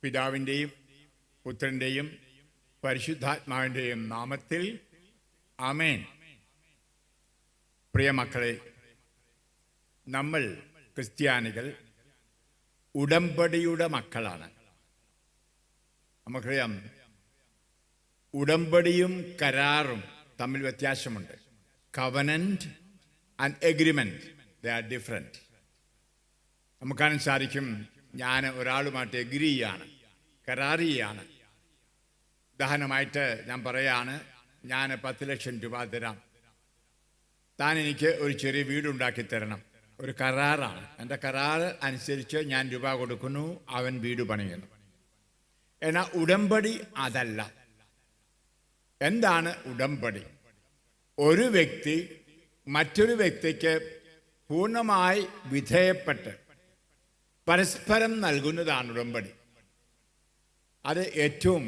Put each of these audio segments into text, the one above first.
പിതാവിൻ്റെയും പുത്രൻ്റെയും പരിശുദ്ധാത്മാവിൻ്റെയും നാമത്തിൽ ആമേൻ. പ്രിയ മക്കളെ, നമ്മൾ ക്രിസ്ത്യാനികൾ ഉടമ്പടിയുടെ മക്കളാണ്. നമുക്കറിയാം, ഉടമ്പടിയും കരാറും തമ്മിൽ വ്യത്യാസമുണ്ട്. Covenant and agreement, they are different. നമുക്ക് കാണാൻ സാധിക്കും, ഞാൻ ഒരാളുമായിട്ട് എഗ്രി ചെയ്യാണ്, കരാർ ചെയ്യാണ്. ഉദാഹരണമായിട്ട് ഞാൻ പറയാണ്, ഞാൻ 10 ലക്ഷം രൂപ തരാം, താൻ എനിക്ക് ഒരു ചെറിയ വീടുണ്ടാക്കി തരണം. ഒരു കരാറാണ്. എൻ്റെ കരാർ അനുസരിച്ച് ഞാൻ രൂപ കൊടുക്കുന്നു, അവൻ വീട് പണിയുന്നു. എന്നാൽ ഉടമ്പടി അതല്ല. എന്താണ് ഉടമ്പടി? ഒരു വ്യക്തി മറ്റൊരു വ്യക്തിക്ക് പൂർണ്ണമായി വിധേയപ്പെട്ട് പരസ്പരം നൽകുന്നതാണ് ഉടമ്പടി. അത് ഏറ്റവും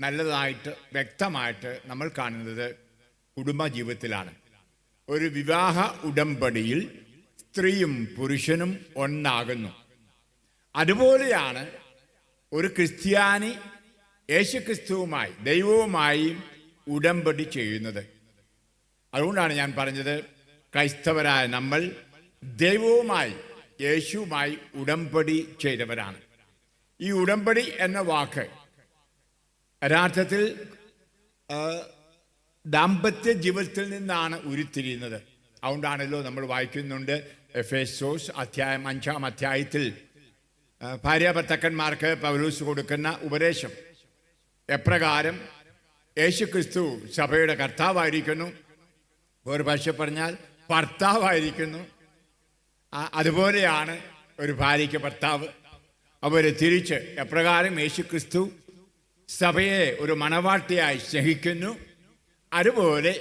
നല്ലതായിട്ട് വ്യക്തമായിട്ട് നമ്മൾ കാണുന്നത് കുടുംബജീവിതത്തിലാണ്. ഒരു വിവാഹ ഉടമ്പടിയിൽ സ്ത്രീയും പുരുഷനും ഒന്നാകുന്നു. അതുപോലെയാണ് ഒരു ക്രിസ്ത്യാനി യേശുക്രിസ്തുവുമായി, ദൈവവുമായി ഉടമ്പടി ചെയ്യുന്നത്. അതുകൊണ്ടാണ് ഞാൻ പറഞ്ഞത്, ക്രൈസ്തവരായ നമ്മൾ ദൈവവുമായി, യേശുവുമായി ഉടമ്പടി ചെയ്തവരാണ്. ഈ ഉടമ്പടി എന്ന വാക്ക് യഥാർത്ഥത്തിൽ ദാമ്പത്യ ജീവിതത്തിൽ നിന്നാണ് ഉരുത്തിരിയുന്നത്. അതുകൊണ്ടാണല്ലോ നമ്മൾ വായിക്കുന്നുണ്ട്, എഫേസോസ് 5-ാം അധ്യായത്തിൽ ഭാര്യാഭർത്താക്കന്മാർക്ക് പൗലോസ് കൊടുക്കുന്ന ഉപദേശം എപ്രകാരം യേശുക്രിസ്തു സഭയുടെ കർത്താവായിരിക്കുന്നു, ഒരു ഭാഷ പറഞ്ഞാൽ ഭർത്താവായിരിക്കുന്നു, അതുപോലെയാണ് ഒരു ഭാര്യയ്ക്ക് ഭർത്താവ്. അവരെ തിരിച്ച് എപ്രകാരം യേശുക്രിസ്തു സഭയെ ഒരു മണവാട്ടിയായി സ്നേഹിക്കുന്നു, അതുപോലെ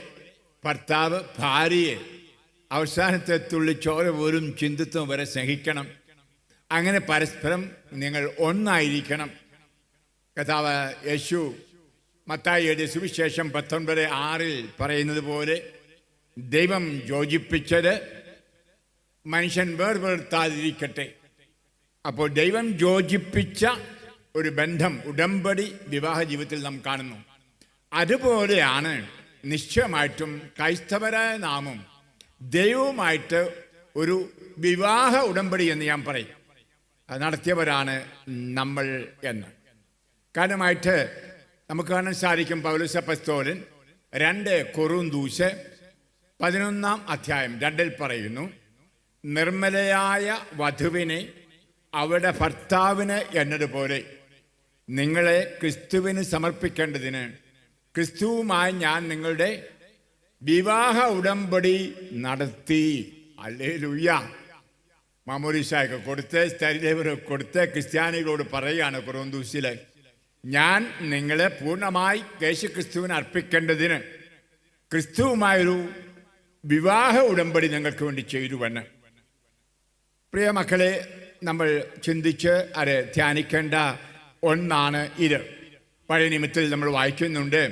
ഭർത്താവ് ഭാര്യയെ അവസാനത്തെ തുള്ളി ചോര പോലും ചിന്തിത്വം വരെ സ്നേഹിക്കണം. അങ്ങനെ പരസ്പരം നിങ്ങൾ ഒന്നായിരിക്കണം. കർത്താവ് യേശു മത്തായിയുടെ സുവിശേഷം 19:6 പറയുന്നത് പോലെ, ദൈവം യോജിപ്പിച്ചത് മനുഷ്യൻ വേർപെടുത്താതിരിക്കട്ടെ. അപ്പോൾ ദൈവം യോജിപ്പിച്ച ഒരു ബന്ധം, ഉടമ്പടി വിവാഹ ജീവിതത്തിൽ നാം കാണുന്നു. അതുപോലെയാണ് നിശ്ചയമായിട്ടും ക്രൈസ്തവരായ നാമും ദൈവവുമായിട്ട് ഒരു വിവാഹ ഉടമ്പടി എന്ന് ഞാൻ പറയും. അത് നടത്തിയവരാണ് നമ്മൾ എന്ന്. കാരണമായിട്ട് നമുക്ക് കാണാൻ സാധിക്കും, പൗലോസ് അപ്പോസ്തലൻ 2 കൊറിന്തോസ് 11-ാം അധ്യായം 2 പറയുന്നു, നിർമ്മലയായ വധുവിനെ അവരുടെ ഭർത്താവിന് എന്നതുപോലെ നിങ്ങളെ ക്രിസ്തുവിന് സമർപ്പിക്കേണ്ടതിന് ക്രിസ്തുവുമായി ഞാൻ നിങ്ങളുടെ വിവാഹ ഉടമ്പടി നടത്തി. ഹല്ലേലൂയ. മാമോദീസയൊക്കെ കൊടുത്ത്, സ്ഥൈര്യദേവരൊക്കെ കൊടുത്ത് ക്രിസ്ത്യാനികളോട് പറയുകയാണ് കൊറിന്തോസിലെ, ഞാൻ നിങ്ങളെ പൂർണ്ണമായി യേശുക്രിസ്തുവിന് അർപ്പിക്കേണ്ടതിന് ക്രിസ്തുവുമായൊരു വിവാഹ ഉടമ്പടി നിങ്ങൾക്ക് വേണ്ടി ചെയ്തുവെന്ന്. പ്രിയ മക്കളെ, നമ്മൾ ചിന്തിച്ച് അത് ധ്യാനിക്കേണ്ട ഒന്നാണ് ഇത്. പഴയ നിയമത്തിൽ നമ്മൾ വായിക്കുന്നുണ്ട്,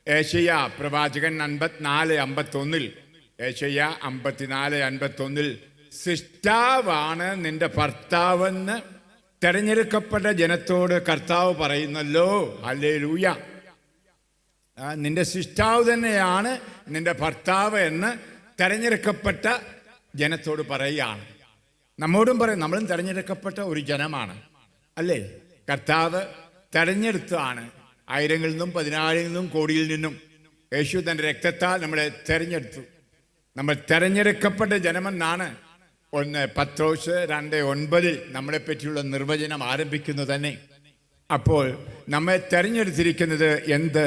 ഏശയ്യ പ്രവാചകൻ 54:51, ഏശയ്യ 54:51, സൃഷ്ടാവാണ് നിന്റെ ഭർത്താവെന്ന് തെരഞ്ഞെടുക്കപ്പെട്ട ജനത്തോട് കർത്താവ് പറയുന്നല്ലോ. ഹല്ലേലൂയ. നിന്റെ സൃഷ്ടാവ് തന്നെയാണ് നിന്റെ ഭർത്താവ് എന്ന് തെരഞ്ഞെടുക്കപ്പെട്ട ജനത്തോട് പറയുകയാണ്. നമ്മോടും പറയും, നമ്മളും തെരഞ്ഞെടുക്കപ്പെട്ട ഒരു ജനമാണ്, അല്ലേ? കർത്താവ് തെരഞ്ഞെടുത്തതാണ്. 1000-ൽ നിന്നും 10,000-ൽ നിന്നും കോടിയിൽ നിന്നും യേശു തൻ്റെ രക്തത്താൽ നമ്മളെ തെരഞ്ഞെടുത്തു. നമ്മൾ തെരഞ്ഞെടുക്കപ്പെട്ട ജനമെന്നാണ് 1 പത്രോസ് 2:9 നമ്മളെ പറ്റിയുള്ള നിർവചനം ആരംഭിക്കുന്നു തന്നെ. അപ്പോൾ നമ്മെ തെരഞ്ഞെടുത്തിരിക്കുന്നത് എന്ത്?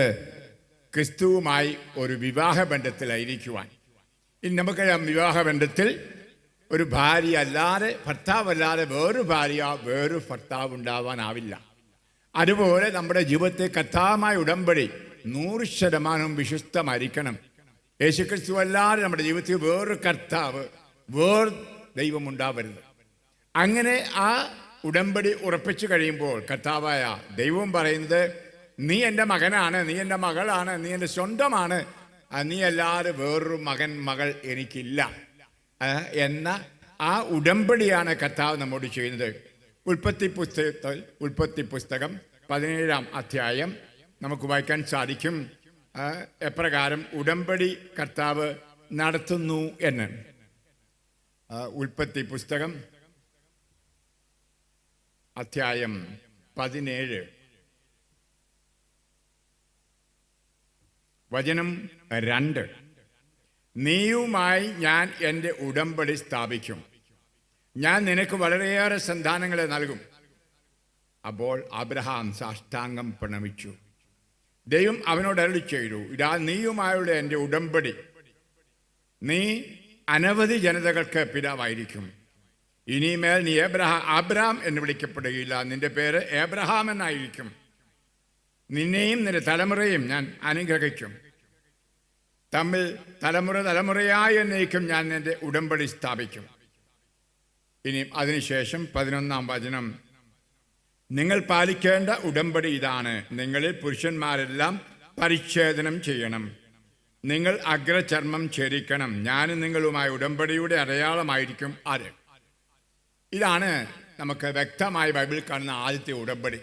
ക്രിസ്തുവുമായി ഒരു വിവാഹ ബന്ധത്തിലായിരിക്കുവാൻ. ഇനി നമുക്കറിയാം, വിവാഹ ബന്ധത്തിൽ ഒരു ഭാര്യ അല്ലാതെ, ഭർത്താവല്ലാതെ വേറൊരു ഭാര്യ, വേറൊരു ഭർത്താവ് ഉണ്ടാവാനാവില്ല. അതുപോലെ നമ്മുടെ ജീവിതത്തെ കർത്താവുമായ ഉടമ്പടി 100% വിശുദ്ധമായിരിക്കണം. യേശുക്രിസ്തു അല്ലാതെ നമ്മുടെ ജീവിതത്തിൽ വേറൊരു കർത്താവ്, വേറെ ദൈവം ഉണ്ടാവരുത്. അങ്ങനെ ആ ഉടമ്പടി ഉറപ്പിച്ചു കഴിയുമ്പോൾ കർത്താവായ ദൈവം പറയുന്നത്, നീ എൻ്റെ മകനാണ്, നീ എൻ്റെ മകളാണ്, നീ എൻ്റെ സ്വന്തമാണ്, നീ അല്ലാതെ വേറൊരു മകൻ മകൾ എനിക്കില്ല എന്ന ആ ഉടമ്പടിയാണ് കർത്താവ് നമ്മോട് ചെയ്യുന്നത്. ഉൽപ്പത്തി പുസ്തകം 17-ാം അധ്യായം നമുക്ക് വായിക്കാൻ സാധിക്കും എപ്രകാരം ഉടമ്പടി കർത്താവ് നടത്തുന്നു എന്ന്. ഉൽപ്പത്തി പുസ്തകം അധ്യായം 17 വചനം 2. നീയുമായി ഞാൻ എൻ്റെ ഉടമ്പടി സ്ഥാപിക്കും, ഞാൻ നിനക്ക് വളരെയേറെ സന്താനങ്ങളെ നൽകും. അപ്പോൾ അബ്രഹാം സാഷ്ടാംഗം പ്രണമിച്ചു. ദൈവം അവനോട് അരുളി ചെയ്തു, ഇതാ നീയുമായുള്ള എൻ്റെ ഉടമ്പടി, നീ അനവധി ജനതകൾക്ക് പിതാവായിരിക്കും. ഇനിമേൽ നീ അബ്രഹാം എന്ന് വിളിക്കപ്പെടുകയില്ല, നിന്റെ പേര് എബ്രഹാം എന്നായിരിക്കും. നിന്നെയും നിന്റെ തലമുറയും ഞാൻ അനുഗ്രഹിക്കും, തമ്മിൽ തലമുറയായി എന്നേക്കും ഞാൻ നിന്റെ ഉടമ്പടി സ്ഥാപിക്കും. ഇനി അതിനുശേഷം 11-ാം വചനം, നിങ്ങൾ പാലിക്കേണ്ട ഉടമ്പടി ഇതാണ്, നിങ്ങളിൽ പുരുഷന്മാരെല്ലാം പരിച്ഛേദനം ചെയ്യണം, നിങ്ങൾ അഗ്രചർമ്മം ഛേദിക്കണം, ഞാനും നിങ്ങളുമായ ഉടമ്പടിയുടെ അടയാളമായിരിക്കും അത്. ഇതാണ് നമുക്ക് വ്യക്തമായി ബൈബിളിൽ കാണുന്ന ആദ്യത്തെ ഉടമ്പടി.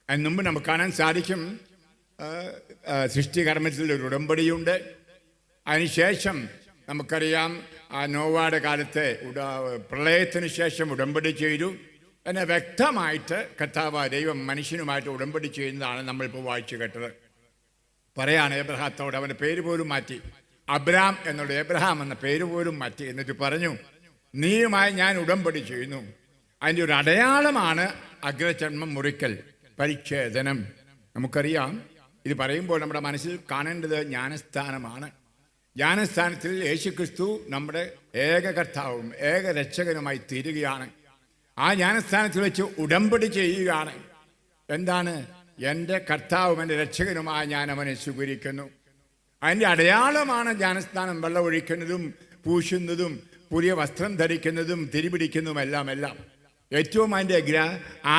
അതിന് മുമ്പ് നമുക്ക് കാണാൻ സാധിക്കും സൃഷ്ടികർമ്മത്തിൽ ഒരു ഉടമ്പടിയുണ്ട്. അതിനുശേഷം നമുക്കറിയാം നോവയുടെ കാലത്തെ പ്രളയത്തിന് ശേഷം ഉടമ്പടി ചെയ്തു. എന്നെ വ്യക്തമായിട്ട് കർത്താവ് ദൈവം മനുഷ്യനുമായിട്ട് ഉടമ്പടി ചെയ്യുന്നതാണ് നമ്മളിപ്പോൾ വായിച്ചു കേട്ടത്. പറയാണ് എബ്രഹാത്തോട് അവൻ്റെ പേര് പോലും മാറ്റി, അബ്രാം എന്നുള്ള എബ്രഹാം എന്ന പേര് പോലും മാറ്റി. എന്നിട്ട് പറഞ്ഞു, നീയുമായി ഞാൻ ഉടമ്പടി ചെയ്യുന്നു. അതിൻ്റെ ഒരു അടയാളമാണ് അഗ്രചർമ്മം മുറിക്കൽ, പരിച്ഛേദനം. നമുക്കറിയാം ഇത് പറയുമ്പോൾ നമ്മുടെ മനസ്സിൽ കാണേണ്ടത് ജ്ഞാനസ്ഥാനമാണ്. ജ്ഞാനസ്ഥാനത്തിൽ യേശുക്രിസ്തു നമ്മുടെ ഏക കർത്താവും ഏക രക്ഷകനുമായി തീരുകയാണ്. ആ ജ്ഞാനസ്ഥാനത്തിൽ വെച്ച് ഉടമ്പടി ചെയ്യുകയാണ്. എന്താണ്? എൻ്റെ കർത്താവും എൻ്റെ രക്ഷകനുമായി ഞാൻ അവനെ സ്വീകരിക്കുന്നു. അതിൻ്റെ അടയാളമാണ് ജ്ഞാനസ്ഥാനം. വെള്ളം ഒഴിക്കുന്നതും പൂശുന്നതും പുതിയ വസ്ത്രം ധരിക്കുന്നതും തിരിപിടിക്കുന്നതും എല്ലാം ഏറ്റവും അതിൻ്റെ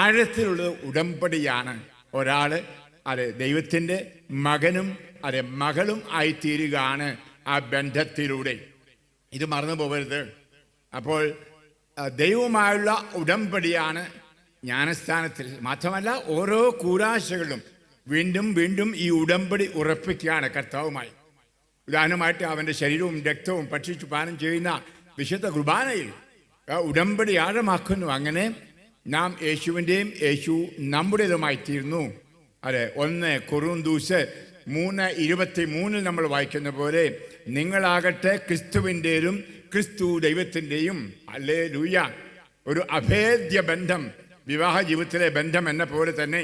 ആഴത്തിലുള്ള ഉടമ്പടിയാണ്. ഒരാൾ അത് ദൈവത്തിൻ്റെ മകനും അത് മകളും ആയിത്തീരുകയാണ് ആ ബന്ധത്തിലൂടെ. ഇത് മറന്നു പോകരുത്. അപ്പോൾ ദൈവവുമായുള്ള ഉടമ്പടിയാണ് ജ്ഞാനസ്ഥാനത്തിൽ. മാത്രമല്ല ഓരോ കൂരാശകളും വീണ്ടും വീണ്ടും ഈ ഉടമ്പടി ഉറപ്പിക്കുകയാണ് കർത്താവുമായി. ഉദാഹരണമായിട്ട് അവൻ്റെ ശരീരവും രക്തവും ഭക്ഷിച്ചു പാനം ചെയ്യുന്ന വിശുദ്ധ കുർബാനയിൽ ഉടമ്പടി ആഴമാക്കുന്നു. അങ്ങനെ നാം യേശുവിൻ്റെയും യേശു നമ്മുടേതുമായി തീർന്നു. അതെ, 1 കൊറിന്തോസ് 3:23 നമ്മൾ വായിക്കുന്ന പോലെ, നിങ്ങളാകട്ടെ ക്രിസ്തുവിൻ്റെയും ക്രിസ്തു ദൈവത്തിൻ്റെയും. ഹല്ലേലൂയ. ഒരു അഭേദ്യ ബന്ധം, വിവാഹ ജീവിതത്തിലെ ബന്ധം എന്ന പോലെ തന്നെ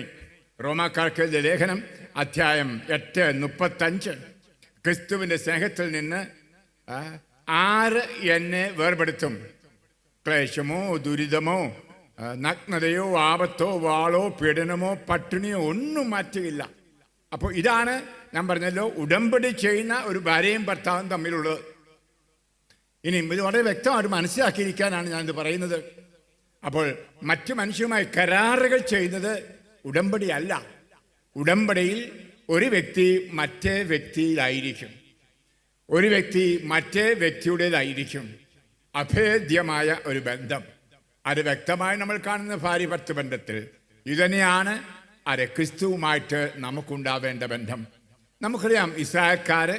റോമാക്കാർക്ക് ലേഖനം അധ്യായം 8:35, ക്രിസ്തുവിൻ്റെ സ്നേഹത്തിൽ നിന്ന് ആര് എന്നെ വേർപെടുത്തും? ക്ലേശമോ ദുരിതമോ നഗ്നതയോ ആപത്തോ വാളോ പീഡനമോ പട്ടിണിയോ ഒന്നും മാറ്റുകയില്ല. അപ്പോൾ ഇതാണ് ഞാൻ പറഞ്ഞല്ലോ ഉടമ്പടി ചെയ്യുന്ന ഒരു ഭാര്യയും ഭർത്താവും തമ്മിലുള്ളത്. ഇനി ഇത് വളരെ വ്യക്തമായിട്ട് മനസ്സിലാക്കിയിരിക്കാനാണ് ഞാനിത് പറയുന്നത്. അപ്പോൾ മറ്റു മനുഷ്യരുമായി കരാറുകൾ ചെയ്യുന്നത് ഉടമ്പടി അല്ല. ഉടമ്പടിയിൽ ഒരു വ്യക്തി മറ്റേ വ്യക്തിയിലായിരിക്കും, ഒരു വ്യക്തി മറ്റേ വ്യക്തിയുടേതായിരിക്കും. അഭേദ്യമായ ഒരു ബന്ധം. അത് വ്യക്തമായി നമ്മൾ കാണുന്ന ഭാര്യ ഭർത്തൃ ബന്ധത്തിൽ ഇതുതന്നെയാണ് അത് ക്രിസ്തുവുമായിട്ട് നമുക്കുണ്ടാവേണ്ട ബന്ധം. നമുക്കറിയാം ഇസ്രായേൽക്കാർ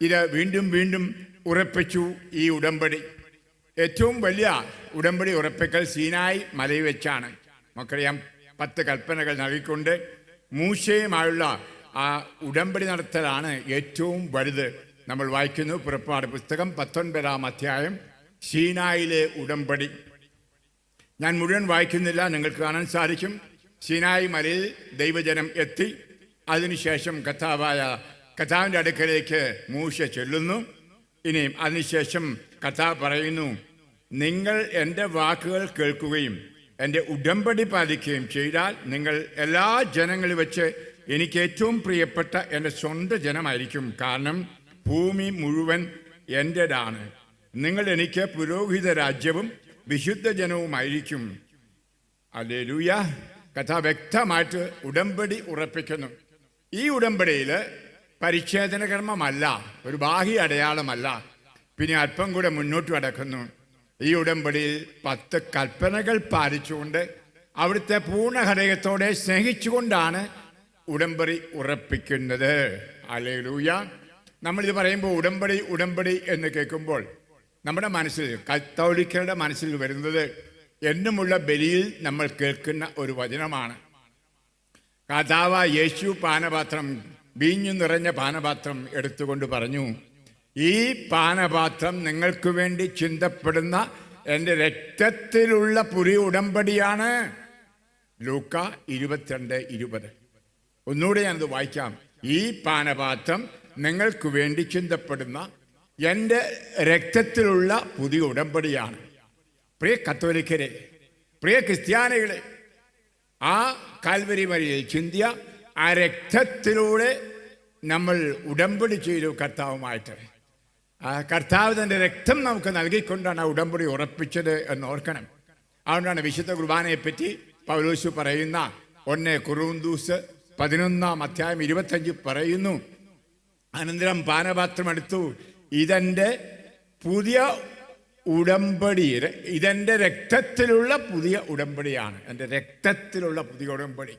ഇത് വീണ്ടും വീണ്ടും ഉറപ്പിച്ചു ഈ ഉടമ്പടി. ഏറ്റവും വലിയ ഉടമ്പടി ഉറപ്പിക്കൽ സീനായി മലയിൽ വെച്ചാണ്. നമുക്കറിയാം 10 കൽപ്പനകൾ നൽകിക്കൊണ്ട് മൂശയുമായുള്ള ആ ഉടമ്പടി നടത്തലാണ് ഏറ്റവും വലുത്. നമ്മൾ വായിക്കുന്നു പുറപ്പാട് പുസ്തകം 19-ാം അധ്യായം, സീനായിലെ ഉടമ്പടി. ഞാൻ മുഴുവൻ വായിക്കുന്നില്ല, നിങ്ങൾക്ക് കാണാൻ സാധിക്കും. സീനായി മലയിൽ ദൈവജനം എത്തി. അതിനുശേഷം കർത്താവിൻ്റെ അടുക്കലേക്ക് മൂശ ചെല്ലുന്നു. ഇനിയും അതിനുശേഷം കർത്താവ് പറയുന്നു, നിങ്ങൾ എൻ്റെ വാക്കുകൾ കേൾക്കുകയും എൻ്റെ ഉടമ്പടി പാലിക്കുകയും ചെയ്താൽ നിങ്ങൾ എല്ലാ ജനങ്ങളിൽ വെച്ച് എനിക്ക് ഏറ്റവും പ്രിയപ്പെട്ട എൻ്റെ സ്വന്തം ജനമായിരിക്കും. കാരണം ഭൂമി മുഴുവൻ എൻ്റെതാണ്. നിങ്ങൾ എനിക്ക് പുരോഹിത രാജ്യവും വിശുദ്ധ ജനവുമായിരിക്കും. ഹല്ലേലൂയ. കഥ വ്യക്തമായിട്ട് ഉടമ്പടി ഉറപ്പിക്കുന്നു. ഈ ഉടമ്പടിയിൽ പരിച്ഛേദന കർമ്മമല്ല, ഒരു ബാഹ്യ അടയാളമല്ല. പിന്നെ അല്പം കൂടെ മുന്നോട്ട് കടക്കുന്നു. ഈ ഉടമ്പടിയിൽ 10 കൽപ്പനകൾ പാലിച്ചുകൊണ്ട് അവിടുത്തെ പൂർണ്ണ ഹൃദയത്തോടെ സ്നേഹിച്ചുകൊണ്ടാണ് ഉടമ്പടി ഉറപ്പിക്കുന്നത്. ഹല്ലേലൂയ. നമ്മളിത് പറയുമ്പോൾ ഉടമ്പടി ഉടമ്പടി എന്ന് കേൾക്കുമ്പോൾ നമ്മുടെ മനസ്സിൽ, കത്തോലിക്കരുടെ മനസ്സിൽ വരുന്നത് എന്നുമുള്ള ബലിയിൽ നമ്മൾ കേൾക്കുന്ന ഒരു വചനമാണ്. കർത്താവായ യേശു പാനപാത്രം, വീഞ്ഞു നിറഞ്ഞ പാനപാത്രം എടുത്തുകൊണ്ട് പറഞ്ഞു, ഈ പാനപാത്രം നിങ്ങൾക്ക് വേണ്ടി ചിന്തപ്പെടുന്ന എൻ്റെ രക്തത്തിലുള്ള പുതിയ ഉടമ്പടിയാണ്. ലൂക്ക 22:20. ഒന്നുകൂടെ ഞാനത് വായിക്കാം. ഈ പാനപാത്രം നിങ്ങൾക്ക് വേണ്ടി ചിന്തപ്പെടുന്ന എൻ്റെ രക്തത്തിലുള്ള പുതിയ ഉടമ്പടിയാണ്. പ്രിയ കത്തോലിക്കരെ, പ്രിയ ക്രിസ്ത്യാനികളെ, ആ കാൽവരി വരിയിൽ ചിന്തിയ ആ രക്തത്തിലൂടെ നമ്മൾ ഉടമ്പടി ചെയ്തു കർത്താവുമായിട്ട്. ആ കർത്താവ് തൻ്റെ രക്തം നമുക്ക് നൽകിക്കൊണ്ടാണ് ആ ഉടമ്പടി ഉറപ്പിച്ചത് എന്ന് ഓർക്കണം. അതുകൊണ്ടാണ് വിശുദ്ധ കുർബാനയെപ്പറ്റി പൗലോസ് പറയുന്ന 1 കൊറിന്തോസ് 11:25 പറയുന്നു, അനന്തരം പാനപാത്രം എടുത്തു, ഇതെൻ്റെ പുതിയ ഉടമ്പടി, ഇതെൻ്റെ രക്തത്തിലുള്ള പുതിയ ഉടമ്പടിയാണ്. എൻ്റെ രക്തത്തിലുള്ള പുതിയ ഉടമ്പടി.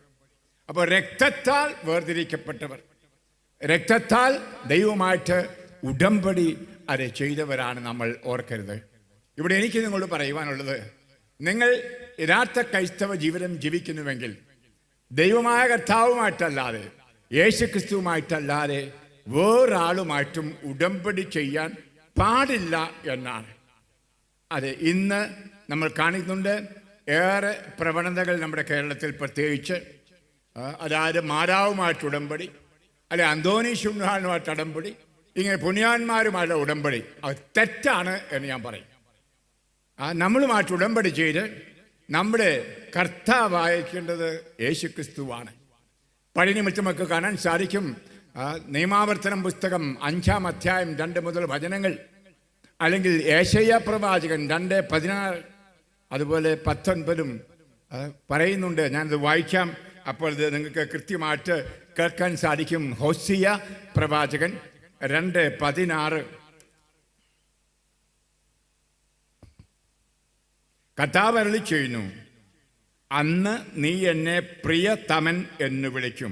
അപ്പോൾ രക്തത്താൽ വേർതിരിക്കപ്പെട്ടവർ, രക്തത്താൽ ദൈവമായിട്ട് ഉടമ്പടി അത് ചെയ്തവരാണ് നമ്മൾ, ഓർക്കരുത്. ഇവിടെ എനിക്ക് നിങ്ങളോട് പറയുവാനുള്ളത്, നിങ്ങൾ യഥാർത്ഥ ക്രൈസ്തവ ജീവിതം ജീവിക്കുന്നുവെങ്കിൽ ദൈവമായ കർത്താവുമായിട്ടല്ലാതെ, യേശുക്രിസ്തുവുമായിട്ടല്ലാതെ വേറൊരാളുമായിട്ടും ഉടമ്പടി ചെയ്യാൻ പാടില്ല എന്നാണ്. അതെ, ഇന്ന് നമ്മൾ കാണുന്നുണ്ട് ഏറെ പ്രവണതകൾ നമ്മുടെ കേരളത്തിൽ, പ്രത്യേകിച്ച് അതായത് മാതാവുമായിട്ട് ഉടമ്പടി, അല്ലെ അന്തോനീശുമായിട്ട് ഉടമ്പടി, ഇങ്ങനെ പുണ്യാന്മാരുമായുള്ള ഉടമ്പടി. അത് തെറ്റാണ് എന്ന് ഞാൻ പറയും. നമ്മളുമായിട്ട് ഉടമ്പടി ചെയ്ത് നമ്മുടെ കർത്താവായിരിക്കേണ്ടത് യേശുക്രിസ്തുവാണ്. പഴയ നിമിത്തം നമുക്ക് കാണാൻ സാധിക്കും. നിയമാവർത്തനം പുസ്തകം 5-ാം അധ്യായം 2 മുതൽ വചനങ്ങൾ, അല്ലെങ്കിൽ ഏശയ്യാ പ്രവാചകൻ 2:16, അതുപോലെ 19 പറയുന്നുണ്ട്. ഞാനത് വായിക്കാം, അപ്പോൾ ഇത് നിങ്ങൾക്ക് കൃത്യമായിട്ട് കേൾക്കാൻ സാധിക്കും. ഹോസിയ പ്രവാചകൻ 2:16, കർത്താവ് അരുളി ചെയ്യുന്നു, അന്ന് നീ എന്നെ പ്രിയതമൻ എന്ന് വിളിക്കും,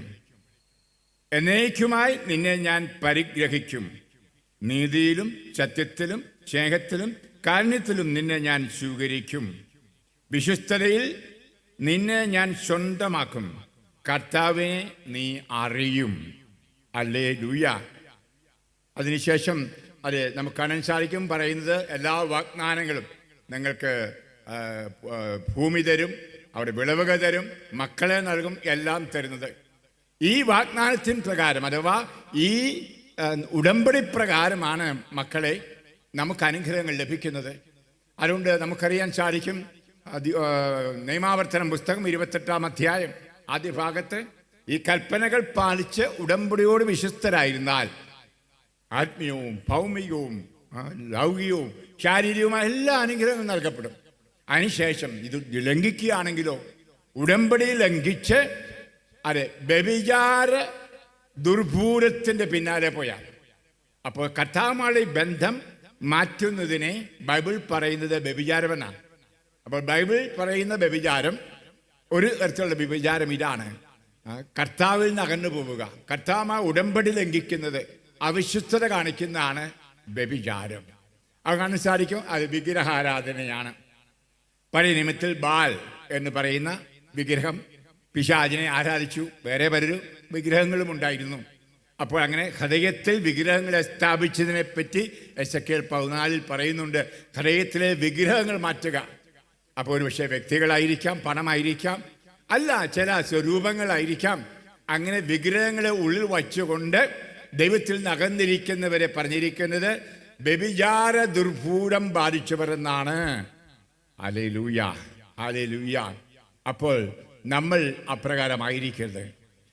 എന്നേക്കുമായി നിന്നെ ഞാൻ പരിഗ്രഹിക്കും, നീതിയിലും സത്യത്തിലും സ്നേഹത്തിലും കാരുണ്യത്തിലും നിന്നെ ഞാൻ സ്വീകരിക്കും, വിശ്വസ്തതയിൽ നിന്നെ ഞാൻ സ്വന്തമാക്കും, കർത്താവിനെ നീ അറിയും. ഹല്ലേലൂയ. അതിനുശേഷം അത് നമുക്ക് കാണാൻ സാധിക്കും, പറയുന്നത് എല്ലാ വാഗ്ദാനങ്ങളും നിങ്ങൾക്ക് ഭൂമി തരും, അവിടെ വിളവുകൾ തരും, മക്കളെ നൽകും, എല്ലാം തരുന്നത് ഈ വാഗ്ദാനത്തിൻ പ്രകാരം, അഥവാ ഈ ഉടമ്പടി പ്രകാരമാണ് മക്കളെ നമുക്ക് അനുഗ്രഹങ്ങൾ ലഭിക്കുന്നത്. അതുകൊണ്ട് നമുക്കറിയാൻ സാധിക്കും, നിയമാവർത്തനം പുസ്തകം 28-ാം അധ്യായം ആദ്യ ഭാഗത്ത്, ഈ കൽപ്പനകൾ പാലിച്ച് ഉടമ്പടിയോട് വിശ്വസ്തരായിരുന്നാൽ ആത്മീയവും ഭൗമികവും ലൗകികവും ശാരീരികവുമായ എല്ലാ അനുഗ്രഹങ്ങളും നൽകപ്പെടും. അതിനുശേഷം ഇത് ലംഘിക്കുകയാണെങ്കിലോ, ഉടമ്പടി ലംഘിച്ച് അതെ വ്യഭിചാര ദുർഭൂരത്തിൻ്റെ പിന്നാലെ പോയാൽ, അപ്പോൾ കർത്താവുമായുള്ള ഈ ബന്ധം മാറ്റുന്നതിനെ ബൈബിൾ പറയുന്നത് വ്യഭിചാരമെന്നാണ്. അപ്പോൾ ബൈബിൾ പറയുന്ന വ്യഭിചാരം, ഒരു തരത്തിലുള്ള വ്യഭിചാരം ഇതാണ്, കർത്താവിൽ നിന്ന് അകന്നു പോവുക. കർത്താവ് ഉടമ്പടി ലംഘിക്കുന്നത്, അവിശ്വസ്തത കാണിക്കുന്നതാണ് വ്യഭിചാരം. അത് കാണാൻ സാധിക്കും. അത് വിഗ്രഹാരാധനയാണ്. പഴയ നിയമത്തിൽ ബാൽ എന്ന് പറയുന്ന വിഗ്രഹം പിശാചിനെ ആരാധിച്ചു. വേറെ പലരും വിഗ്രഹങ്ങളും ഉണ്ടായിരുന്നു. അപ്പോൾ അങ്ങനെ ഹൃദയത്തിൽ വിഗ്രഹങ്ങളെ സ്ഥാപിച്ചതിനെ പറ്റി എസെക്കിയേൽ 14 പറയുന്നുണ്ട്. ഹൃദയത്തിലെ വിഗ്രഹങ്ങൾ മാറ്റുക. അപ്പോൾ ഒരു പക്ഷേ വ്യക്തികളായിരിക്കാം, പണമായിരിക്കാം, അല്ല ചില സ്വരൂപങ്ങളായിരിക്കാം. അങ്ങനെ വിഗ്രഹങ്ങളെ ഉള്ളിൽ വച്ചുകൊണ്ട് ദൈവത്തിൽ നിന്ന് അകന്നിരിക്കുന്നവരെ പറഞ്ഞിരിക്കുന്നത് വ്യഭിചാര ദുർഭൂരം ബാധിച്ചവർ എന്നാണ്. Hallelujah, hallelujah. അപ്പോൾ നമ്മൾ അപ്രകാരമായിരിക്കരുത്.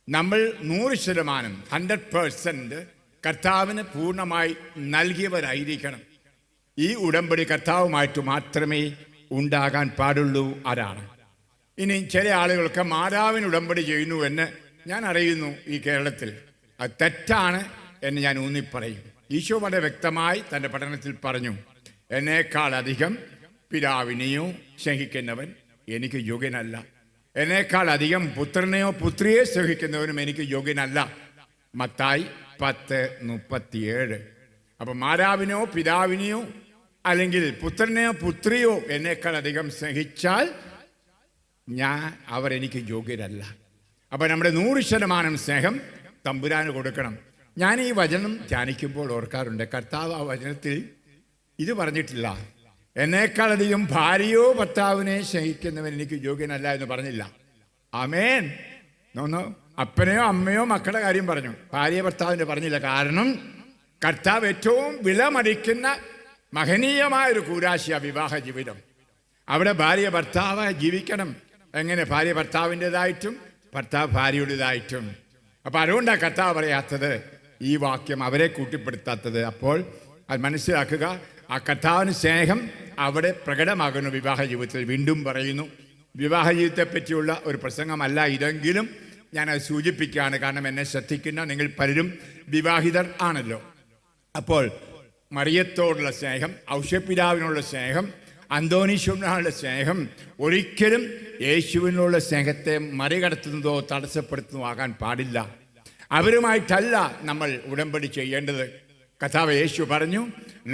നമ്മൾ 100%, 100% കർത്താവിന് പൂർണ്ണമായി നൽകിയവരായിരിക്കണം. ഈ ഉടമ്പടി കർത്താവുമായിട്ട് മാത്രമേ ഉണ്ടാകാൻ പാടുള്ളൂ. അതാണ്. ഇനി ചില ആളുകൾക്ക് മാതാവിന് ഉടമ്പടി ചെയ്യുന്നു എന്ന് ഞാൻ അറിയുന്നു ഈ കേരളത്തിൽ. അത് തെറ്റാണ് എന്ന് ഞാൻ ഊന്നിപ്പറയും. ഈശോ വളരെ വ്യക്തമായി തൻ്റെ പഠനത്തിൽ പറഞ്ഞു, എന്നേക്കാൾ അധികം പിതാവിനെയോ സ്നേഹിക്കുന്നവൻ എനിക്ക് യോഗ്യനല്ല. എന്നേക്കാൾ അധികം പുത്രനെയോ പുത്രിയെ സ്നേഹിക്കുന്നവനും എനിക്ക് യോഗ്യനല്ല. മത്തായി 10:37. അപ്പം മാതാവിനെയോ പിതാവിനെയോ അല്ലെങ്കിൽ പുത്രനെയോ പുത്രിയോ എന്നേക്കാൾ അധികം സ്നേഹിച്ചാൽ അവരെനിക്ക് യോഗ്യരല്ല. അപ്പം നമ്മുടെ 100% സ്നേഹം തമ്പുരാന് കൊടുക്കണം. ഞാൻ ഈ വചനം ധ്യാനിക്കുമ്പോൾ ഓർക്കാറുണ്ട്, കർത്താവ് ആ വചനത്തിൽ ഇത് പറഞ്ഞിട്ടില്ല, എന്നേക്കാളധികം ഭാര്യയോ ഭർത്താവിനെ സ്നേഹിക്കുന്നവൻ എനിക്ക് യോഗ്യനല്ല എന്ന് പറഞ്ഞില്ല. ആമേൻ. അപ്പനെയോ അമ്മയോ മക്കളുടെ കാര്യം പറഞ്ഞു, ഭാര്യ ഭർത്താവിൻ്റെ പറഞ്ഞില്ല. കാരണം കർത്താവ് ഏറ്റവും വിലമടിക്കുന്ന മഹനീയമായൊരു കൂരാശിയ വിവാഹ ജീവിതം. അവിടെ ഭാര്യ ഭർത്താവ് ജീവിക്കണം. എങ്ങനെ? ഭാര്യ ഭർത്താവിൻ്റെതായിട്ടും ഭർത്താവ് ഭാര്യയുടേതായിട്ടും. അപ്പം അതുകൊണ്ടാണ് കർത്താവ് പറയാത്തത്, ഈ വാക്യം അവരെ കൂട്ടിപ്പെടുത്താത്തത്. അപ്പോൾ അത് മനസ്സിലാക്കുക, ആ കർത്താവിന് സ്നേഹം അവിടെ പ്രകടമാകുന്നു വിവാഹ ജീവിതത്തിൽ. വീണ്ടും പറയുന്നു, വിവാഹ ജീവിതത്തെ പറ്റിയുള്ള ഒരു പ്രസംഗമല്ല ഇതെങ്കിലും ഞാനത് സൂചിപ്പിക്കുകയാണ്. കാരണം എന്നെ ശ്രദ്ധിക്കുന്ന നിങ്ങൾ പലരും വിവാഹിതർ ആണല്ലോ. അപ്പോൾ മറിയത്തോടുള്ള സ്നേഹം, ഔഷപിതാവിനുള്ള സ്നേഹം, അന്തോനീശോനുള്ള സ്നേഹം ഒരിക്കലും യേശുവിനുള്ള സ്നേഹത്തെ മറികടത്തുന്നതോ തടസ്സപ്പെടുത്തുന്നതോ ആകാൻ പാടില്ല. അവരുമായിട്ടല്ല നമ്മൾ ഉടമ്പടി ചെയ്യേണ്ടത്. കർത്താവ് യേശു പറഞ്ഞു,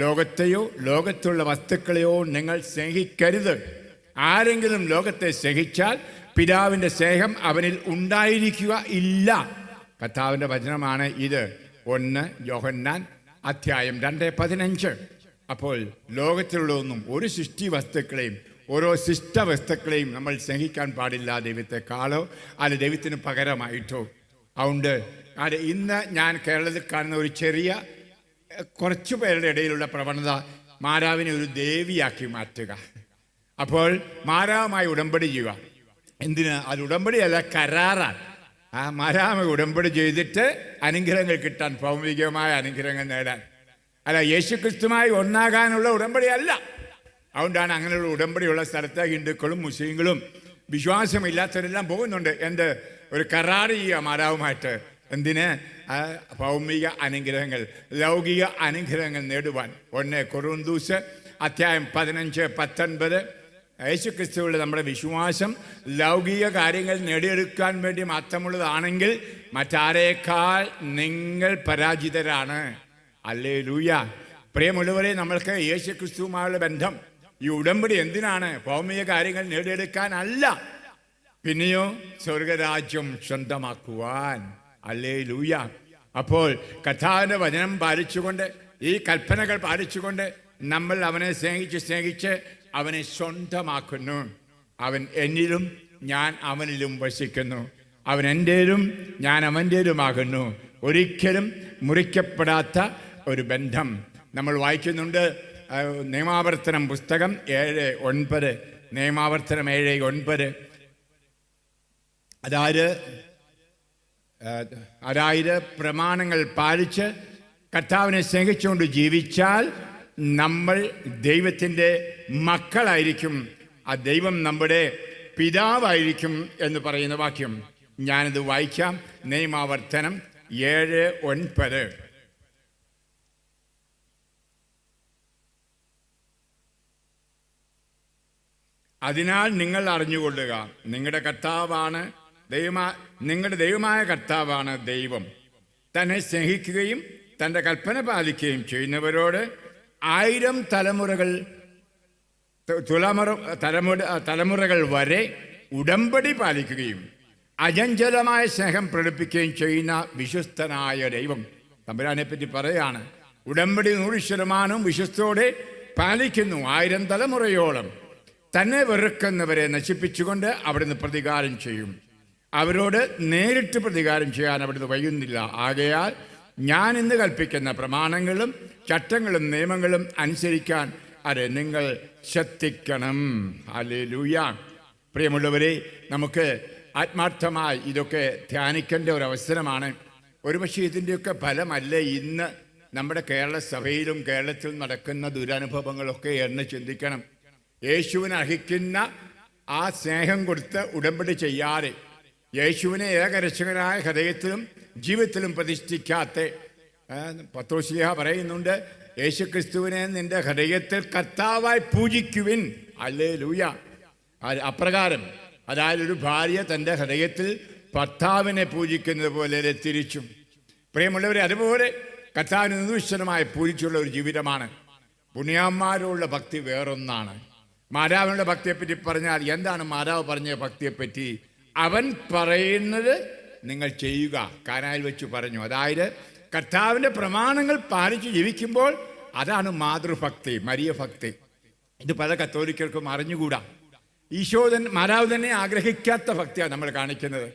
ലോകത്തെയോ ലോകത്തുള്ള വസ്തുക്കളെയോ നിങ്ങൾ സ്നേഹിക്കരുത്. ആരെങ്കിലും ലോകത്തെ സ്നേഹിച്ചാൽ പിതാവിൻ്റെ സ്നേഹം അവനിൽ ഉണ്ടായിരിക്കുക ഇല്ല. കർത്താവിൻ്റെ വചനമാണ് ഇത്. 1 യോഹന്നാൻ 2:15. അപ്പോൾ ലോകത്തിലുള്ളതൊന്നും ഒരു സൃഷ്ടി വസ്തുക്കളെയും ഓരോ ശിഷ്ട വസ്തുക്കളെയും നമ്മൾ സ്നേഹിക്കാൻ പാടില്ല, ദൈവത്തെക്കാളോ അല്ല ദൈവത്തിന് പകരമായിട്ടോ. അതുകൊണ്ട് ഇന്ന് ഞാൻ കേരളത്തിൽ കാണുന്ന ഒരു ചെറിയ കുറച്ചു പേരുടെ ഇടയിലുള്ള പ്രവണത മാതാവിനെ ഒരു ദേവിയാക്കി മാറ്റുക. അപ്പോൾ മാതാവുമായി ഉടമ്പടി ചെയ്യുക. എന്തിന്? അത് ഉടമ്പടിയല്ല, കരാറാണ്. ആ മാതാവ് ഉടമ്പടി ചെയ്തിട്ട് അനുഗ്രഹങ്ങൾ കിട്ടാൻ, ഭൗമികമായ അനുഗ്രഹങ്ങൾ നേടാൻ, അല്ല യേശുക്രിസ്തുമായി ഒന്നാകാനുള്ള ഉടമ്പടിയല്ല. അതുകൊണ്ടാണ് അങ്ങനെയുള്ള ഉടമ്പടിയുള്ള സ്ഥലത്ത് ഹിന്ദുക്കളും മുസ്ലിങ്ങളും വിശ്വാസമില്ലാത്തവരെല്ലാം പോകുന്നുണ്ട്. എന്ത്? ഒരു കരാർ ചെയ്യുക മാതാവുമായിട്ട്. എന്തിന്? ഭൗമിക അനുഗ്രഹങ്ങൾ, ലൗകിക അനുഗ്രഹങ്ങൾ നേടുവാൻ. 1 കൊറിന്തോസ് 15:19. യേശുക്രിസ്തുവിൽ നമ്മുടെ വിശ്വാസം ലൗകിക കാര്യങ്ങൾ നേടിയെടുക്കാൻ വേണ്ടി മാത്രമുള്ളതാണെങ്കിൽ മറ്റാരേക്കാൾ നിങ്ങൾ പരാജിതരാണ്. ഹല്ലേലൂയ. പ്രിയമുള്ളവരെ, നമ്മൾക്ക് യേശുക്രിസ്തുവുമായുള്ള ബന്ധം, ഈ ഉടമ്പടി എന്തിനാണ്? ഭൗമിക കാര്യങ്ങൾ നേടിയെടുക്കാനല്ല, പിന്നെയോ സ്വർഗരാജ്യം സ്വന്തമാക്കുവാൻ. ഹല്ലേലൂയ. അപ്പോൾ കർത്താവിൻ്റെ വചനം പാലിച്ചുകൊണ്ട്, ഈ കൽപ്പനകൾ പാലിച്ചുകൊണ്ട് നമ്മൾ അവനെ സ്നേഹിച്ച് അവനെ സ്വന്തമാക്കുന്നു. അവൻ എന്നിലും ഞാൻ അവനിലും വസിക്കുന്നു. അവൻ എൻ്റേലും ഞാൻ അവൻ്റേലുമാകുന്നു. ഒരിക്കലും മുറിക്കപ്പെടാത്ത ഒരു ബന്ധം നമ്മൾ വായിക്കുന്നുണ്ട്. നിയമാവർത്തനം പുസ്തകം 7:9. നിയമാവർത്തനം 7:9. അതായത് പ്രമാണങ്ങൾ പാലിച്ച് കർത്താവിനെ സ്നേഹിച്ചുകൊണ്ട് ജീവിച്ചാൽ നമ്മൾ ദൈവത്തിൻ്റെ മക്കളായിരിക്കും. ആ ദൈവം നമ്മുടെ പിതാവായിരിക്കും എന്ന് പറയുന്ന വാക്യം ഞാനിത് വായിക്കാം. നിയമാവർത്തനം 7:9. അതിനാൽ നിങ്ങൾ അറിഞ്ഞുകൊള്ളുക, നിങ്ങളുടെ കർത്താവാണ് നിങ്ങളുടെ ദൈവമായ കർത്താവാണ് ദൈവം. തന്നെ സ്നേഹിക്കുകയും തൻ്റെ കൽപ്പന പാലിക്കുകയും ചെയ്യുന്നവരോട് 1000 തലമുറകൾ വരെ ഉടമ്പടി പാലിക്കുകയും അചഞ്ചലമായ സ്നേഹം പ്രകടിപ്പിക്കുകയും ചെയ്യുന്ന വിശ്വസ്തനായ ദൈവം. തമ്പുരാനെ പറ്റി പറയുകയാണ്, ഉടമ്പടി 100% വിശ്വസ്തയോടെ പാലിക്കുന്നു. 1000 തലമുറയോളം തന്നെ വെറുക്കുന്നവരെ നശിപ്പിച്ചുകൊണ്ട് അവിടുന്ന് പ്രതികാരം ചെയ്യും. അവരോട് നേരിട്ട് പ്രതികാരം ചെയ്യാൻ അവിടുന്ന് വൈകുന്നില്ല. ആകയാൽ ഞാൻ ഇന്ന് കൽപ്പിക്കുന്ന പ്രമാണങ്ങളും ചട്ടങ്ങളും നിയമങ്ങളും അനുസരിക്കാൻ നിങ്ങൾ ശ്രദ്ധിക്കണം. ഹല്ലേലൂയ. പ്രിയമുള്ളവരെ, നമുക്ക് ആത്മാർത്ഥമായി ഇതൊക്കെ ധ്യാനിക്കേണ്ട ഒരു അവസരമാണ്. ഒരുപക്ഷെ ഇതിൻ്റെയൊക്കെ ഫലമല്ല ഇന്ന് നമ്മുടെ കേരള സഭയിലും കേരളത്തിൽ നടക്കുന്ന ദുരനുഭവങ്ങളൊക്കെ എന്ന് ചിന്തിക്കണം. യേശുവിനെ അർഹിക്കുന്ന ആ സ്നേഹം കൊടുത്ത് ഉടമ്പടി ചെയ്യാതെ, യേശുവിനെ ഏകരക്ഷകനായ ഹൃദയത്തിലും ജീവിതത്തിലും പ്രതിഷ്ഠിക്കാത്ത, പത്രോസ്ലീഹ പറയുന്നുണ്ട്, യേശുക്രിസ്തുവിനെ നിന്റെ ഹൃദയത്തിൽ കർത്താവായി പൂജിക്കുവിൻ. ഹല്ലേലൂയ. അപ്രകാരം, അതായത് ഒരു ഭാര്യ തൻ്റെ ഹൃദയത്തിൽ ഭർത്താവിനെ പൂജിക്കുന്നത് പോലെ തിരിച്ചും. പ്രിയമുള്ളവരെ, അതുപോലെ കർത്താവിന് നിർവിശ്വരമായി പൂജിച്ചുള്ള ഒരു ജീവിതമാണ്. പുണ്യാന്മാരോടുള്ള ഭക്തി വേറൊന്നാണ്. മാതാവിനുള്ള ഭക്തിയെപ്പറ്റി പറഞ്ഞാൽ എന്താണ് മാതാവ് പറഞ്ഞ ഭക്തിയെപ്പറ്റി? അവൻ പറയുന്നത് നിങ്ങൾ ചെയ്യുക. കാനായിൽ വെച്ച് പറഞ്ഞു. അതായത് കർത്താവിൻ്റെ പ്രമാണങ്ങൾ പാലിച്ച് ജീവിക്കുമ്പോൾ അതാണ് മാതൃഭക്തി, മരിയ ഭക്തി. ഇത് പല കത്തോലിക്കർക്കും അറിഞ്ഞുകൂടാ. മാതാവ് തന്നെ ആഗ്രഹിക്കാത്ത ഭക്തിയാണ് നമ്മൾ കാണിക്കുന്നത്.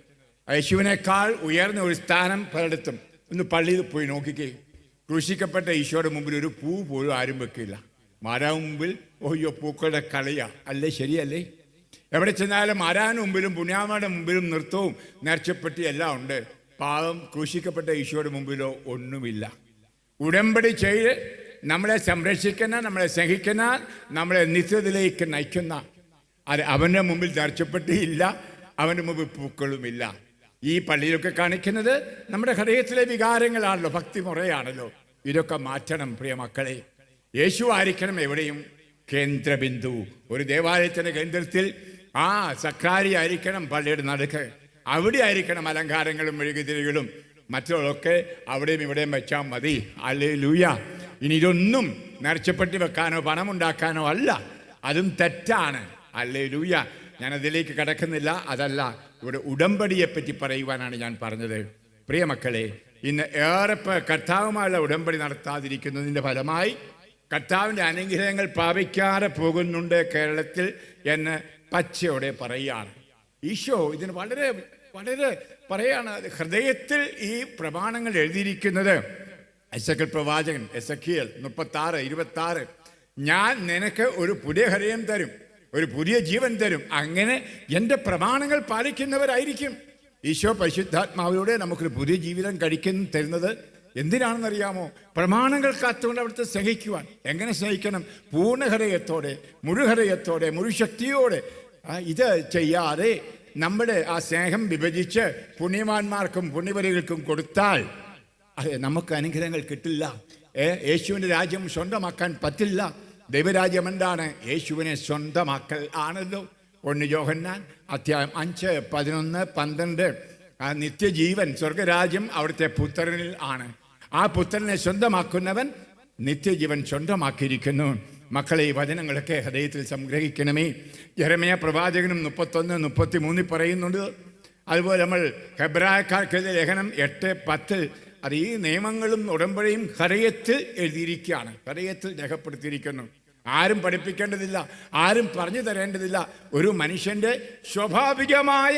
യേശുവിനേക്കാൾ ഉയർന്ന ഒരു സ്ഥാനം പലയിടത്തും. ഒന്ന് പള്ളിയിൽ പോയി നോക്കിക്കേ, ക്രൂശിക്കപ്പെട്ട ഈശോയുടെ മുമ്പിൽ ഒരു പൂ പോലും ആരും വെക്കില്ല. മാതാവ് മുമ്പിൽ ഓയ്യോ പൂക്കളുടെ കളിയാ, അല്ലേ? ശരിയല്ലേ? എവിടെ ചെന്നാലും മാതാവിന് മുമ്പിലും പുണ്യാമ്മയുടെ മുമ്പിലും നൃത്തവും നേർച്ചപ്പെട്ടി എല്ലാം ഉണ്ട്. പാവം ക്രൂശിക്കപ്പെട്ട ഈശോയുടെ മുമ്പിലോ ഒന്നുമില്ല. ഉടമ്പടി ചെയ്ത് നമ്മളെ സംരക്ഷിക്കുന്ന, നമ്മളെ സ്നേഹിക്കുന്ന, നമ്മളെ നിത്യത്തിലേക്ക് നയിക്കുന്ന അവൻ്റെ മുമ്പിൽ നേർച്ചപ്പെട്ടിയില്ല, അവൻ്റെ മുമ്പിൽ പൂക്കളുമില്ല. ഈ പള്ളിയിലൊക്കെ കാണിക്കുന്നത് നമ്മുടെ ഹൃദയത്തിലെ വികാരങ്ങളാണല്ലോ, ഭക്തി മുറയാണല്ലോ. ഇതൊക്കെ മാറ്റണം പ്രിയ മക്കളെ. യേശു ആയിരിക്കണം എവിടെയും കേന്ദ്രബിന്ദു. ഒരു ദേവാലയത്തിൻ്റെ കേന്ദ്രത്തിൽ സക്രാരി ആയിരിക്കണം പള്ളിയുടെ നടുക്ക്. അവിടെ ആയിരിക്കണം അലങ്കാരങ്ങളും മെഴുകുതിരികളും. മറ്റുള്ളതൊക്കെ അവിടെയും ഇവിടെയും വെച്ചാൽ മതി. ഹല്ലേലൂയ. ഇനി ഇതൊന്നും നേർച്ചപ്പെട്ടി വെക്കാനോ പണമുണ്ടാക്കാനോ അല്ല, അതും തെറ്റാണ്. ഹല്ലേലൂയ. ഞാനതിലേക്ക് കടക്കുന്നില്ല. അതല്ല, ഇവിടെ ഉടമ്പടിയെപ്പറ്റി പറയുവാനാണ് ഞാൻ പറഞ്ഞത്. പ്രിയ മക്കളെ, ഇന്ന് ഏറെ കർത്താവുമായുള്ള ഉടമ്പടി നടത്താതിരിക്കുന്നതിൻ്റെ ഫലമായി കർത്താവിൻ്റെ അനുഗ്രഹങ്ങൾ പ്രാപിക്കാതെ പോകുന്നുണ്ട് കേരളത്തിൽ എന്ന് പച്ചയോടെ പറയുകയാണ്. ഈശോ ഇതിന് വളരെ വളരെ പറയാണ്. ഹൃദയത്തിൽ ഈ പ്രമാണങ്ങൾ എഴുതിയിരിക്കുന്നത് എസെക്കിയേൽ പ്രവാചകൻ, എസെക്കിയേൽ 36:26, ഞാൻ നിനക്ക് ഒരു പുതിയ ഹൃദയം തരും, ഒരു പുതിയ ജീവൻ തരും. അങ്ങനെ എൻ്റെ പ്രമാണങ്ങൾ പാലിക്കുന്നവരായിരിക്കും. ഈശോ പരിശുദ്ധാത്മാവിലൂടെ നമുക്കൊരു പുതിയ ജീവിതം തരുന്നത് എന്തിനാണെന്നറിയാമോ? പ്രമാണങ്ങൾ കാത്തുകൊണ്ട് അവിടുത്തെ സ്നേഹിക്കുവാൻ. എങ്ങനെ സ്നേഹിക്കണം? പൂർണ്ണ ഹൃദയത്തോടെ, മുഴുഹൃദയത്തോടെ, മുഴുശക്തിയോടെ. ഇത് ചെയ്യാതെ നമ്മുടെ ആ സ്നേഹം വിഭജിച്ച് പുണ്യവാന്മാർക്കും പുണ്യവരികൾക്കും കൊടുത്താൽ നമുക്ക് അനുഗ്രഹങ്ങൾ കിട്ടില്ല. യേശുവിൻ്റെ രാജ്യം സ്വന്തമാക്കാൻ പറ്റില്ല. ദൈവരാജ്യം എന്താണ്? യേശുവിനെ സ്വന്തമാക്കൽ ആണല്ലോ. 1 യോഹന്നാൻ 5:11-12. ആ നിത്യജീവൻ, സ്വർഗരാജ്യം അവിടുത്തെ പുത്രനിൽ ആണ്. ആ പുത്രനെ സ്വന്തമാക്കുന്നവൻ നിത്യജീവൻ സ്വന്തമാക്കിയിരിക്കുന്നു. മക്കളെ, ഈ വചനങ്ങളൊക്കെ ഹൃദയത്തിൽ സംഗ്രഹിക്കണമേ. യെരമ്യാ പ്രവാചകനും 31-33 പറയുന്നുണ്ട്. അതുപോലെ നമ്മൾ ഹെബ്രായക്കാർക്കെതിരെ ലേഖനം 8:10. അത് ഈ നിയമങ്ങളും ഉടമ്പടിയും ഹൃദയത്തിൽ എഴുതിയിരിക്കുകയാണ്, ഹൃദയത്തിൽ രേഖപ്പെടുത്തിയിരിക്കുന്നു. ആരും പഠിപ്പിക്കേണ്ടതില്ല, ആരും പറഞ്ഞു തരേണ്ടതില്ല. ഒരു മനുഷ്യൻ്റെ സ്വാഭാവികമായ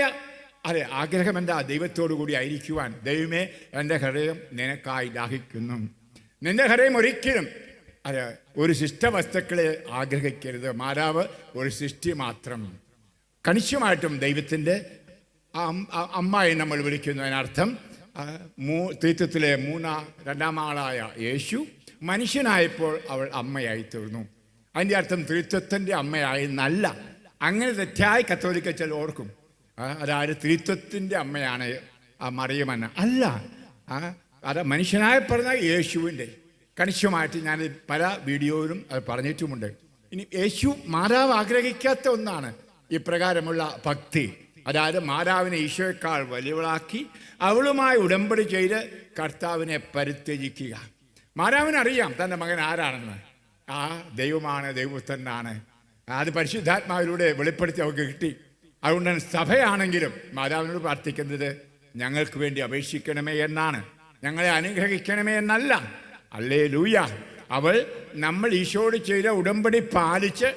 ആഗ്രഹം എന്താ? ദൈവത്തോടു കൂടി ആയിരിക്കുവാൻ. ദൈവമേ, എൻ്റെ ഹൃദയം നിനക്കായി ദാഹിക്കുന്നു. നിന്റെ ഹൃദയം ഒരിക്കലും ഒരു ശിഷ്ടവസ്തുക്കളെ ആഗ്രഹിക്കരുത്. മാതാവ് ഒരു സൃഷ്ടി മാത്രം. കണിശമായിട്ടും ദൈവത്തിൻ്റെ അമ്മായി നമ്മൾ വിളിക്കുന്നു. അതിനർത്ഥം ത്രിത്വത്തിലെ രണ്ടാം ആളായ യേശു മനുഷ്യനായപ്പോൾ അവൾ അമ്മയായി തീർന്നു. അതിൻ്റെ അർത്ഥം ത്രിത്വത്തിൻ്റെ അമ്മയായി നല്ല. അങ്ങനെ തെറ്റായി കത്തോലിക്ക ചില ഓർക്കും. അതായത് ത്രിത്വത്തിൻ്റെ അമ്മയാണ് മറിയമെന്ന്. അല്ല, അത് മനുഷ്യനായി പറഞ്ഞ യേശുവിൻ്റെ. കണിശമായിട്ട് ഞാൻ പല വീഡിയോയിലും അത് പറഞ്ഞിട്ടുമുണ്ട്. ഇനി യേശു മാതാവ് ആഗ്രഹിക്കാത്ത ഒന്നാണ് ഇപ്രകാരമുള്ള ഭക്തി. അതായത് മാതാവിനെ ഈശോയേക്കാൾ വലിയവളാക്കി അവളുമായി ഉടമ്പടി ചെയ്ത് കർത്താവിനെ പരിത്യജിക്കുക. മാതാവിനറിയാം തൻ്റെ മകൻ ആരാണെന്ന്. ദൈവമാണ്, ദൈവപുത്രനാണ്. അത് പരിശുദ്ധാത്മാവിലൂടെ വെളിപ്പെടുത്തി അവർക്ക് കിട്ടി. അതുകൊണ്ടാണ് സഭയാണെങ്കിലും മാതാവിനോട് പ്രാർത്ഥിക്കുന്നത് ഞങ്ങൾക്ക് വേണ്ടി അപേക്ഷിക്കണമേ എന്നാണ്, ഞങ്ങളെ അനുഗ്രഹിക്കണമേ എന്നല്ല. ഹല്ലേലൂയ. അവൾ നമ്മൾ ഈശോയോട് ചെയ്ത ഉടമ്പടി പാലിച്ച്,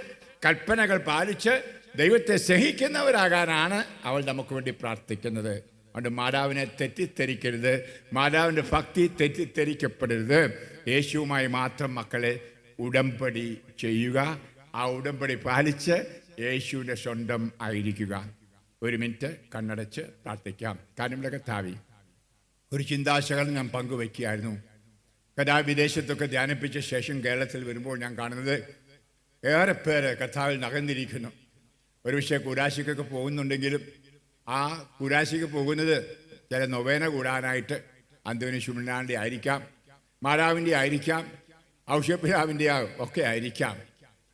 കൽപ്പനകൾ പാലിച്ച് ദൈവത്തെ സ്നേഹിക്കുന്നവരാകാനാണ് അവൾ നമുക്ക് വേണ്ടി പ്രാർത്ഥിക്കുന്നത്. അതുകൊണ്ട് മാതാവിനെ തെറ്റിദ്ധരിക്കരുത്, മാതാവിൻ്റെ ഭക്തി തെറ്റിദ്ധരിക്കപ്പെടരുത്. യേശുവുമായി മാത്രം മക്കളെ ഉടമ്പടി ചെയ്യുക. ആ ഉടമ്പടി പാലിച്ച് യേശുവിൻ്റെ സ്വന്തം ആയിരിക്കുക. 1 മിനിറ്റ് കണ്ണടച്ച് പ്രാർത്ഥിക്കാം. കാര്യങ്ങളൊക്കെ കർത്താവേ, ഒരു ചിന്താശകലം ഞാൻ പങ്കുവയ്ക്കുകയായിരുന്നു. കർത്താവ് വിദേശത്തൊക്കെ ധ്യാനിപ്പിച്ച ശേഷം കേരളത്തിൽ വരുമ്പോൾ ഞാൻ കാണുന്നത് ഏറെ പേര് കർത്താവിൽ നകന്നിരിക്കുന്നു. ഒരു വിഷയം കൂരാശിക്കൊക്കെ പോകുന്നുണ്ടെങ്കിലും ആ കൂരാശിക്ക് പോകുന്നത് ചില നൊവേന കൂടാനായിട്ട്, അന്തോണി ശുമനാൻ്റെ ആയിരിക്കാം, മാതാവിൻ്റെ ആയിരിക്കാം, ഔഷപിതാവിൻ്റെ ഒക്കെ ആയിരിക്കാം.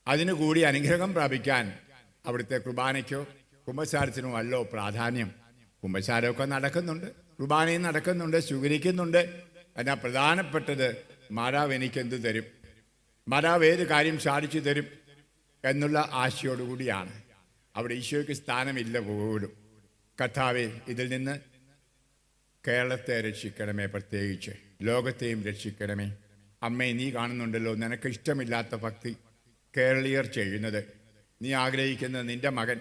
അതിനു കൂടി അനുഗ്രഹം പ്രാപിക്കാൻ അവിടുത്തെ കുർബാനയ്ക്കോ കുമ്പസാരത്തിനോ അല്ലോ പ്രാധാന്യം. കുമ്പസാരമൊക്കെ നടക്കുന്നുണ്ട്, കുർബാനയും നടക്കുന്നുണ്ട്, സ്വീകരിക്കുന്നുണ്ട്. എന്നാൽ പ്രധാനപ്പെട്ടത് മാതാവ് എനിക്കെന്ത് തരും, മാതാവ് ഏത് കാര്യം സാധിച്ചു തരും എന്നുള്ള ആശയോടുകൂടിയാണ്. അവിടെ ഈശോയ്ക്ക് സ്ഥാനമില്ല പോലും. കർത്താവേ, ഇതിൽ നിന്ന് കേരളത്തെ രക്ഷിക്കണമേ, പ്രത്യേകിച്ച് ലോകത്തെയും രക്ഷിക്കണമേ. അമ്മേ, നീ കാണുന്നുണ്ടല്ലോ നിനക്ക് ഇഷ്ടമില്ലാത്ത ഭക്തി കേരളീയർ ചെയ്യുന്നത്. നീ ആഗ്രഹിക്കുന്നത് നിൻ്റെ മകൻ,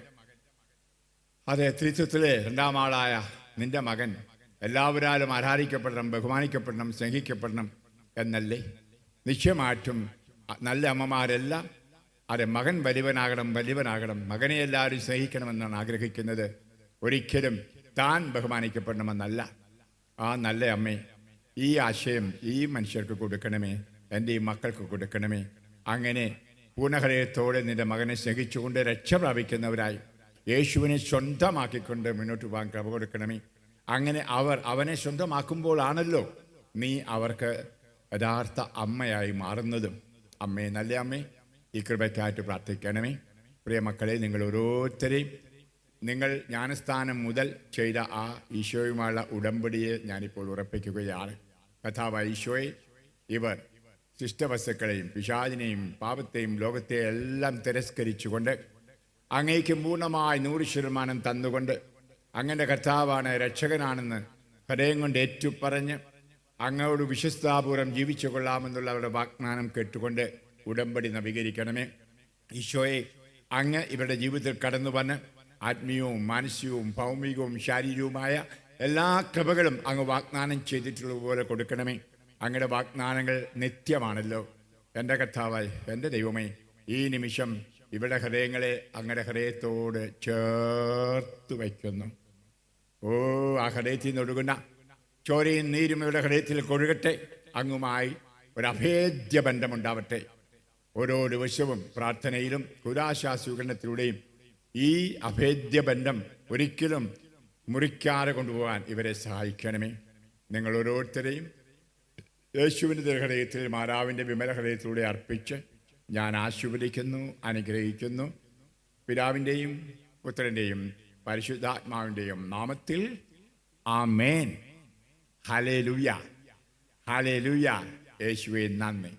അതെ, ത്രിത്വത്തിലെ രണ്ടാം ആളായ നിൻ്റെ മകൻ എല്ലാവരാലും ആരാധിക്കപ്പെടണം, ബഹുമാനിക്കപ്പെടണം, സ്നേഹിക്കപ്പെടണം എന്നല്ലേ? നിശ്ചയമായിട്ടും നല്ല അമ്മമാരെല്ലാം അതെ, മകൻ വലിയവനാകണം, മകനെ എല്ലാവരും സ്നേഹിക്കണമെന്നാണ് ആഗ്രഹിക്കുന്നത്. ഒരിക്കലും താൻ ബഹുമാനിക്കപ്പെടണമെന്നല്ല. ആ നല്ല അമ്മേ, ഈ ആശയം ഈ മനുഷ്യർക്ക് കൊടുക്കണമേ, എൻ്റെ ഈ മക്കൾക്ക് കൊടുക്കണമേ. അങ്ങനെ പൂർണ്ണഹൃദയത്തോടെ നിൻ്റെ മകനെ സ്നേഹിച്ചുകൊണ്ട് രക്ഷ പ്രാപിക്കുന്നവരായി യേശുവിനെ സ്വന്തമാക്കിക്കൊണ്ട് മുന്നോട്ട് പോകാൻ കൃപ കൊടുക്കണമേ. അങ്ങനെ അവനെ സ്വന്തമാക്കുമ്പോഴാണല്ലോ നീ അവർക്ക് യഥാർത്ഥ അമ്മയായി മാറുന്നതും. അമ്മേ, നല്ല അമ്മേ, ഈ കൃപയ്ക്കായിട്ട് പ്രാർത്ഥിക്കണമേ. പ്രിയ മക്കളെ, നിങ്ങൾ ഓരോരുത്തരെയും നിങ്ങൾ ജ്ഞാനസ്ഥാനം മുതൽ ചെയ്ത ആ ഈശോയുമായുള്ള ഉടമ്പടിയെ ഞാനിപ്പോൾ ഉറപ്പിക്കുകയാണ്. കഥാവായ ഈശോയെ, ഇവർ ശിഷ്ടവസ്തുക്കളെയും പിശാചിനെയും പാപത്തെയും ലോകത്തെ എല്ലാം തിരസ്കരിച്ചുകൊണ്ട് അങ്ങേക്ക് പൂർണ്ണമായി 100% തന്നുകൊണ്ട് അങ്ങൻ്റെ കർത്താവാണ്, രക്ഷകനാണെന്ന് ഹൃദയം കൊണ്ട് ഏറ്റുപറഞ്ഞ് അങ്ങയോട് വിശ്വസ്താപൂർവം ജീവിച്ചു കൊള്ളാമെന്നുള്ള അവരുടെ വാഗ്ദാനം കേട്ടുകൊണ്ട് ഉടമ്പടി നവീകരിക്കണമേ. ഈശോയെ, അങ്ങ് ഇവരുടെ ജീവിതത്തിൽ കടന്നു വന്ന് ആത്മീയവും മാനസികവും ഭൗമികവും ശാരീരികവുമായ എല്ലാ കൃപകളും അങ്ങ് വാഗ്ദാനം ചെയ്തിട്ടുള്ളതുപോലെ കൊടുക്കണമേ. അങ്ങയുടെ വാഗ്ദാനങ്ങൾ നിത്യമാണല്ലോ. എൻ്റെ കർത്താവായി എൻ്റെ ദൈവമേ, ഈ നിമിഷം ഇവിടെ ഹൃദയങ്ങളെ അങ്ങയുടെ ഹൃദയത്തോട് ചേർത്ത് വയ്ക്കുന്നു. ഓ, ആ ഹൃദയത്തിൽ നിന്ന് ഒഴുകുന്ന ചോരയും നീരും ഇവിടെ ഹൃദയത്തിൽ കൊഴുകട്ടെ. അങ്ങുമായി ഒരു അഭേദ്യ ബന്ധമുണ്ടാവട്ടെ. ഓരോ ദിവസവും പ്രാർത്ഥനയിലും കുദാശാസ്വീകരണത്തിലൂടെയും ഈ അഭേദ്യ ബന്ധം ഒരിക്കലും മുറിക്കാതെ കൊണ്ടുപോകാൻ ഇവരെ സഹായിക്കണമേ. നിങ്ങൾ ഓരോരുത്തരെയും യേശുവിൻ്റെ ഹൃദയത്തിൽ മാതാവിൻ്റെ വിമല ഹൃദയത്തിലൂടെ അർപ്പിച്ച് ഞാൻ ആശീർവദിക്കുന്നു, അനുഗ്രഹിക്കുന്നു. പിതാവിൻ്റെയും പുത്രൻ്റെയും പരിശുദ്ധാത്മാവിൻ്റെയും നാമത്തിൽ ആമേൻ. Hallelujah, hallelujah. യേശുവേ നന്ദി.